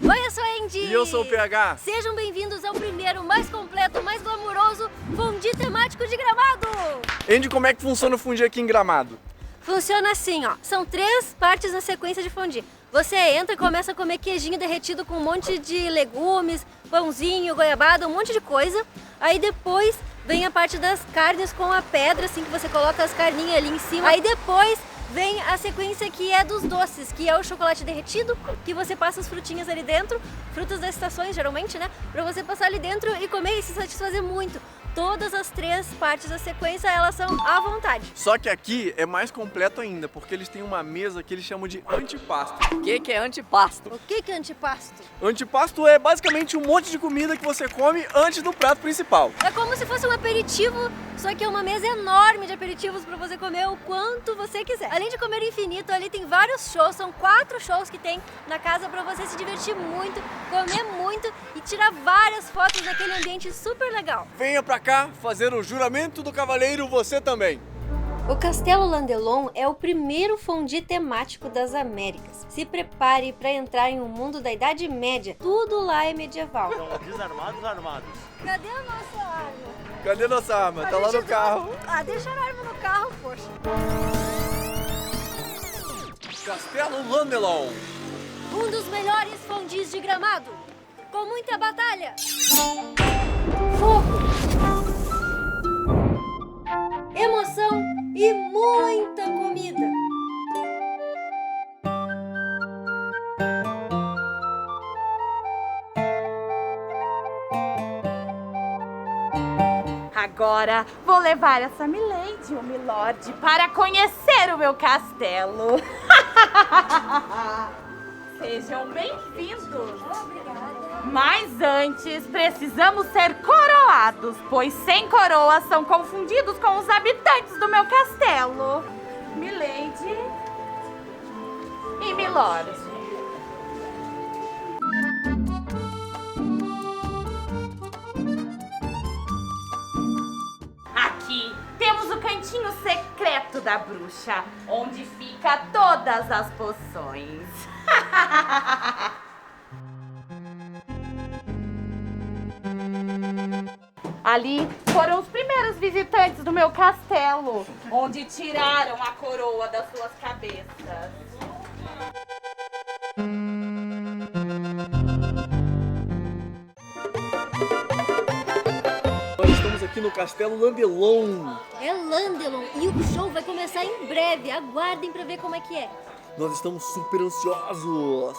Oi, eu sou a Andy! E eu sou o PH! Sejam bem-vindos ao primeiro, mais completo, mais glamuroso Fundi temático de Gramado! Andy, como é que funciona o fundi aqui em Gramado? Funciona assim, ó. São 3 partes na sequência de fundi. Você entra e começa a comer queijinho derretido com um monte de legumes, pãozinho, goiabada, um monte de coisa. Aí depois vem a parte das carnes com a pedra, assim, que você coloca as carninhas ali em cima. Aí depois vem a sequência que é dos doces, que é o chocolate derretido, que você passa as frutinhas ali dentro, frutas das estações geralmente, né? Pra você passar ali dentro e comer e se satisfazer muito. Todas as 3 partes da sequência, elas são à vontade. Só que aqui é mais completo ainda, porque eles têm uma mesa que eles chamam de antipasto. O que é antipasto? O que é antipasto? Antipasto é basicamente um monte de comida que você come antes do prato principal. É como se fosse um aperitivo, só que é uma mesa enorme de aperitivos para você comer o quanto você quiser. Além de comer infinito, ali tem vários shows, são 4 shows que tem na casa para você se divertir muito, comer muito e tirar várias fotos daquele ambiente super legal. Venha pra cá fazer o juramento do cavaleiro, você também. O Castelo Landelon é o primeiro fundi temático das Américas. Se prepare para entrar em um mundo da Idade Média. Tudo lá é medieval. Desarmados, armados. Cadê a nossa arma? Cadê nossa arma? Tá lá no carro. Ah, deixa a arma no carro, poxa. Castelo Landelon. Um dos melhores fundis de Gramado. Com muita batalha. Fogo. Emoção e muita comida. Agora vou levar essa milady, o milord, para conhecer o meu castelo. Sejam bem-vindos. Obrigada. Mas antes, precisamos ser coroados, pois sem coroa são confundidos com os habitantes do meu castelo. Milady e milord. Aqui temos o cantinho secreto da bruxa, onde fica todas as poções. Ali foram os primeiros visitantes do meu castelo, onde tiraram a coroa das suas cabeças. Nós estamos aqui no Castelo Landelon. É Landelon e o show vai começar em breve. Aguardem para ver como é que é. Nós estamos super ansiosos.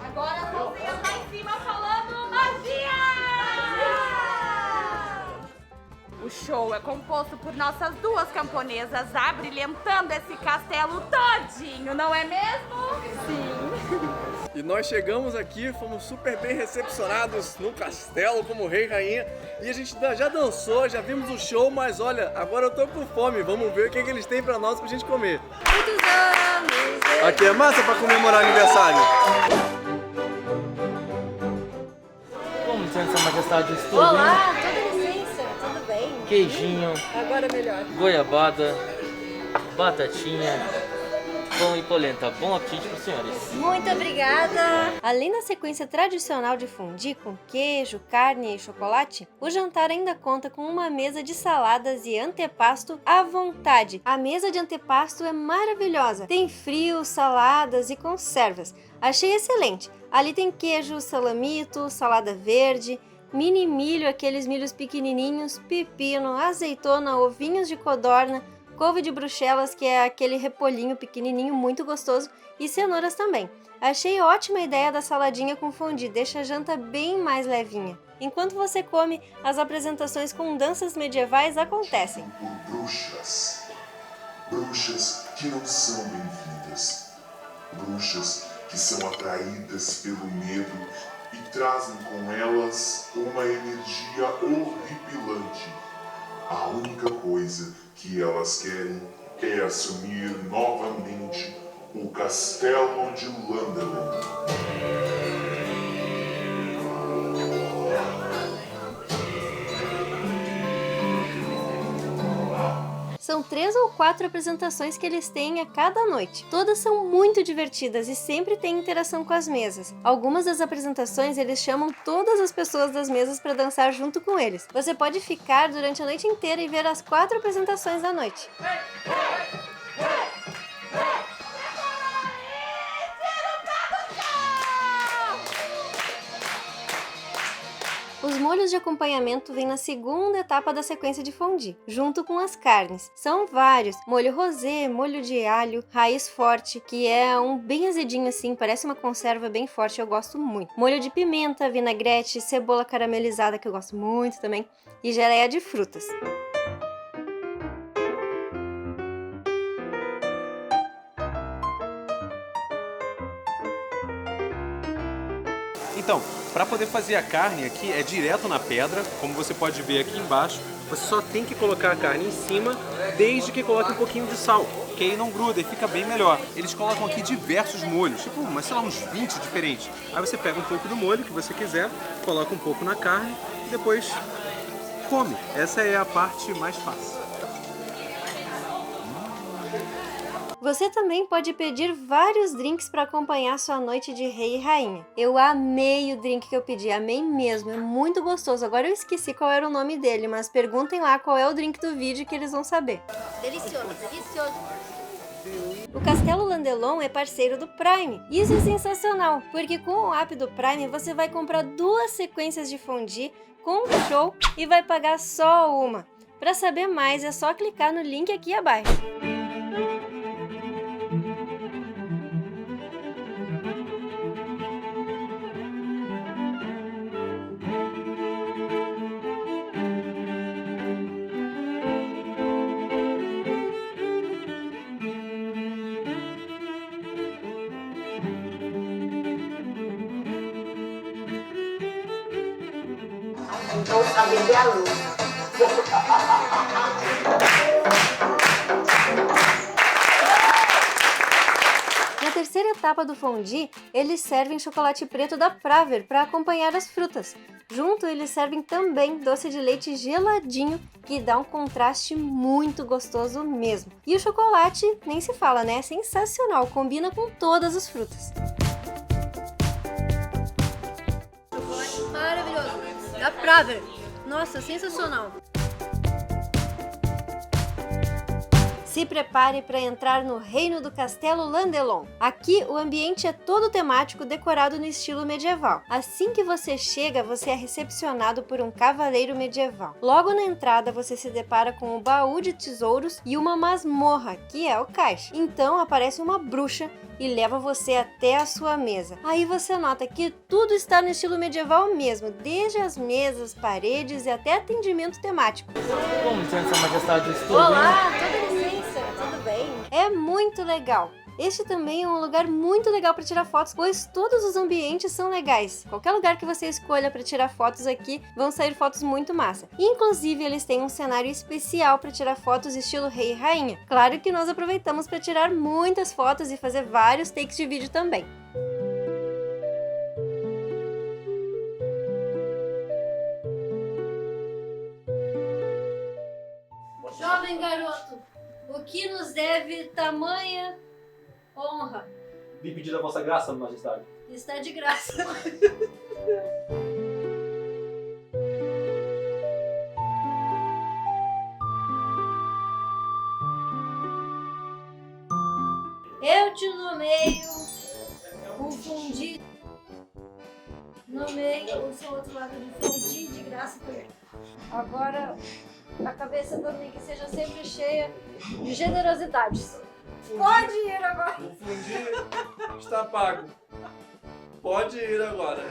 Agora as mãozinhas lá em cima falando magia! O show é composto por nossas 2 camponesas abrilhantando esse castelo todinho, não é mesmo? Sim. E nós chegamos aqui, fomos super bem recepcionados no castelo como rei e rainha. E a gente já dançou, já vimos o show, mas olha, agora eu tô com fome. Vamos ver o que eles têm pra nós pra gente comer. Muitos anos. Aqui é massa pra comemorar o aniversário. Com licença, majestade, estou Olá, toda licença. Tudo bem? Queijinho, Agora melhor. goiabada, batatinha, pão e polenta. Bom apetite para os senhores. Muito obrigada! Além da sequência tradicional de fundi com queijo, carne e chocolate, o jantar ainda conta com uma mesa de saladas e antepasto à vontade. A mesa de antepasto é maravilhosa. Tem frios, saladas e conservas. Achei excelente. Ali tem queijo, salamito, salada verde, mini milho, aqueles milhos pequenininhos, pepino, azeitona, ovinhos de codorna, couve de bruxelas, que é aquele repolhinho pequenininho muito gostoso, e cenouras também. Achei ótima a ideia da saladinha com fondue, deixa a janta bem mais levinha. Enquanto você come, as apresentações com danças medievais acontecem. Por bruxas. Bruxas que não são bem-vindas. Bruxas que são atraídas pelo medo e trazem com elas uma energia horripilante. A única coisa que elas querem é assumir novamente o castelo de Landelon. São 3 ou 4 apresentações que eles têm a cada noite. Todas são muito divertidas e sempre tem interação com as mesas. Algumas das apresentações eles chamam todas as pessoas das mesas para dançar junto com eles. Você pode ficar durante a noite inteira e ver as 4 apresentações da noite. Os molhos de acompanhamento vêm na segunda etapa da sequência de fondue, junto com as carnes. São vários: molho rosé, molho de alho, raiz forte, que é um bem azedinho assim, parece uma conserva bem forte, eu gosto muito. Molho de pimenta, vinagrete, cebola caramelizada, que eu gosto muito também, e geleia de frutas. Então, para poder fazer a carne aqui é direto na pedra, como você pode ver aqui embaixo. Você só tem que colocar a carne em cima, desde que coloque um pouquinho de sal, que aí não gruda e fica bem melhor. Eles colocam aqui diversos molhos, tipo, sei lá, uns 20 diferentes. Aí você pega um pouco do molho que você quiser, coloca um pouco na carne e depois come. Essa é a parte mais fácil. Você também pode pedir vários drinks para acompanhar sua noite de rei e rainha. Eu amei o drink que eu pedi, amei mesmo, é muito gostoso. Agora eu esqueci qual era o nome dele, mas perguntem lá qual é o drink do vídeo que eles vão saber. Delicioso, delicioso. O Castelo Landelon é parceiro do Prime. Isso é sensacional, porque com o app do Prime você vai comprar 2 sequências de fondue com um show e vai pagar só uma. Para saber mais é só clicar no link aqui abaixo. Então, acender a luz. Na terceira etapa do fondue, eles servem chocolate preto da Praver para acompanhar as frutas. Junto, eles servem também doce de leite geladinho, que dá um contraste muito gostoso mesmo. E o chocolate, nem se fala, né? É sensacional, combina com todas as frutas. Chocolate maravilhoso, da Praver. Nossa, sensacional. Se prepare para entrar no reino do Castelo Landelon. Aqui o ambiente é todo temático, decorado no estilo medieval. Assim que você chega, você é recepcionado por um cavaleiro medieval. Logo na entrada você se depara com o baú de tesouros e uma masmorra, que é o caixa. Então aparece uma bruxa e leva você até a sua mesa. Aí você nota que tudo está no estilo medieval mesmo, desde as mesas, paredes e até atendimento temático. Com licença, majestade, estou Olá, toda licença, tudo bem? É muito legal. Este também é um lugar muito legal para tirar fotos, pois todos os ambientes são legais. Qualquer lugar que você escolha para tirar fotos aqui, vão sair fotos muito massa. Inclusive, eles têm um cenário especial para tirar fotos estilo rei e rainha. Claro que nós aproveitamos para tirar muitas fotos e fazer vários takes de vídeo também. Jovem garoto, o que nos deve tamanha honra? Vim pedir a vossa graça, majestade. Está de graça. Eu te nomeio o fundi. Nomeio o seu outro lado de fundi de graça também. Agora, a cabeça do Nick seja sempre cheia de generosidades. Pode ir agora. O fundi está pago. Pode ir agora.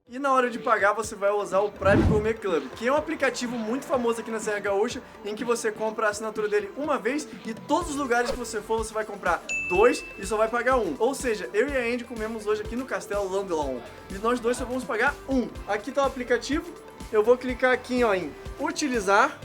E na hora de pagar, você vai usar o Prime Gourmet Club, que é um aplicativo muito famoso aqui na Serra Gaúcha, em que você compra a assinatura dele uma vez e todos os lugares que você for, você vai comprar 2 e só vai pagar 1. Ou seja, eu e a Andy comemos hoje aqui no Castelo Landelon e nós dois só vamos pagar 1. Aqui tá o aplicativo, eu vou clicar aqui ó, em utilizar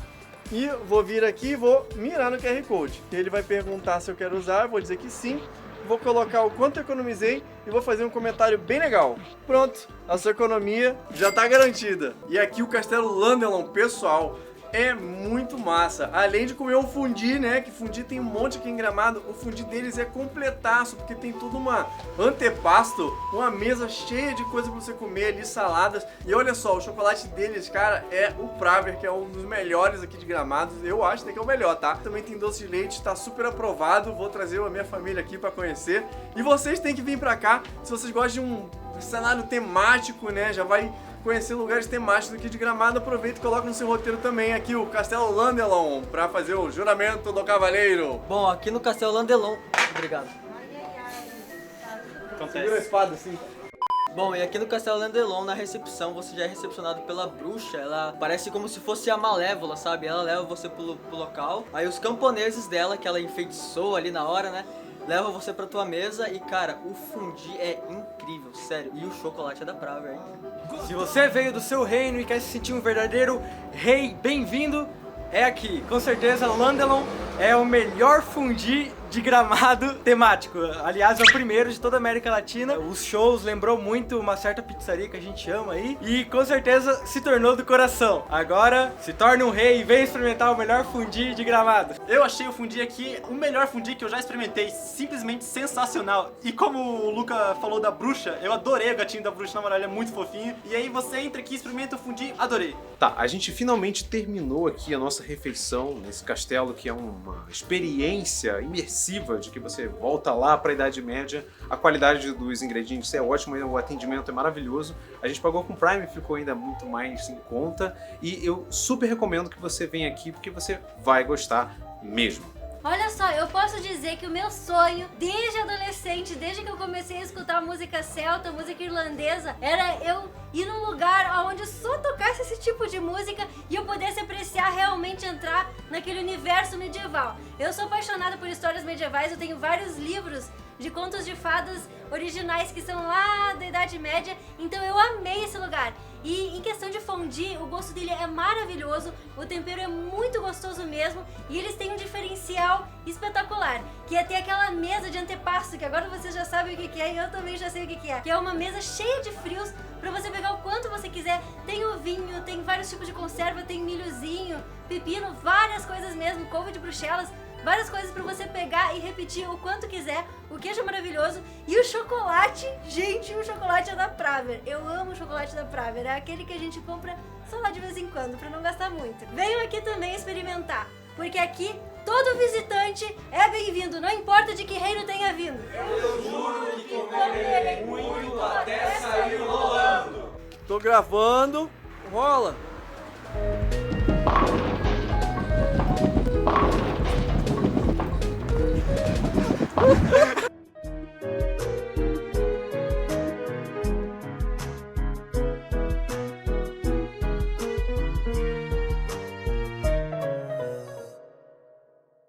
e vou vir aqui e vou mirar no QR Code. Ele vai perguntar se eu quero usar, eu vou dizer que sim. Vou colocar o quanto eu economizei e vou fazer um comentário bem legal. Pronto, a sua economia já tá garantida. E aqui o Castelo Landelon, pessoal, é muito massa. Além de comer o fundi, né, que fundi tem um monte aqui em Gramado, o fundi deles é completaço, porque tem tudo uma antepasto, uma mesa cheia de coisa pra você comer ali, saladas. E olha só, o chocolate deles, cara, é o Praver, que é um dos melhores aqui de Gramado. Eu acho que é o melhor, tá? Também tem doce de leite, tá super aprovado. Vou trazer a minha família aqui pra conhecer. E vocês têm que vir pra cá, se vocês gostam de um cenário temático, né, já vai conhecer lugares temáticos aqui de Gramado, aproveita e coloca no seu roteiro também aqui o Castelo Landelon para fazer o juramento do cavaleiro. Bom, aqui no Castelo Landelon... Obrigado. Segura a espada assim. Bom, e aqui no Castelo Landelon, na recepção, você já é recepcionado pela bruxa. Ela parece como se fosse a Malévola, sabe? Ela leva você pro local. Aí os camponeses dela, que ela enfeitiçou ali na hora, né? Leva você pra tua mesa e, cara, o fundi é incrível, sério. E o chocolate é da Praver, hein? Se você veio do seu reino e quer se sentir um verdadeiro rei, bem-vindo, é aqui. Com certeza, Landelon é o melhor fundi de Gramado temático. Aliás, é o primeiro de toda a América Latina. Os shows lembrou muito uma certa pizzaria que a gente ama aí. E com certeza se tornou do coração. Agora, se torne um rei e vem experimentar o melhor fundi de Gramado. Eu achei o fundi aqui o melhor fundi que eu já experimentei, simplesmente sensacional. E como o Luca falou da bruxa, eu adorei o gatinho da bruxa, na moral, ele é muito fofinho. E aí você entra aqui, experimenta o fundi, adorei. Tá, a gente finalmente terminou aqui a nossa refeição nesse castelo, que é uma experiência imersiva de que você volta lá para a Idade Média. A qualidade dos ingredientes é ótima, o atendimento é maravilhoso. A gente pagou com Prime, ficou ainda muito mais em conta. E eu super recomendo que você venha aqui, porque você vai gostar mesmo. Olha só, eu posso dizer que o meu sonho, desde adolescente, desde que eu comecei a escutar música celta, música irlandesa, era eu ir num lugar onde só tocasse esse tipo de música e eu pudesse apreciar, realmente entrar naquele universo medieval. Eu sou apaixonada por histórias medievais, eu tenho vários livros de contos de fadas originais que são lá da Idade Média, então eu amei esse lugar. E em questão de fondue, o gosto dele é maravilhoso, o tempero é muito gostoso mesmo e eles têm um diferencial espetacular, que é ter aquela mesa de antepasto, que agora vocês já sabem o que é e eu também já sei o que é. Que é uma mesa cheia de frios pra você pegar o quanto você quiser. Tem ovinho, tem vários tipos de conserva, tem milhozinho, pepino, várias coisas mesmo, couve de Bruxelas. Várias coisas pra você pegar e repetir o quanto quiser. O queijo é maravilhoso. E o chocolate, gente, o chocolate é da Praver. Eu amo o chocolate da Praver. É aquele que a gente compra só lá de vez em quando, pra não gastar muito. Venham aqui também experimentar, porque aqui todo visitante é bem-vindo, não importa de que reino tenha vindo. Eu juro que comerei muito até sair rolando. Tô gravando. Rola.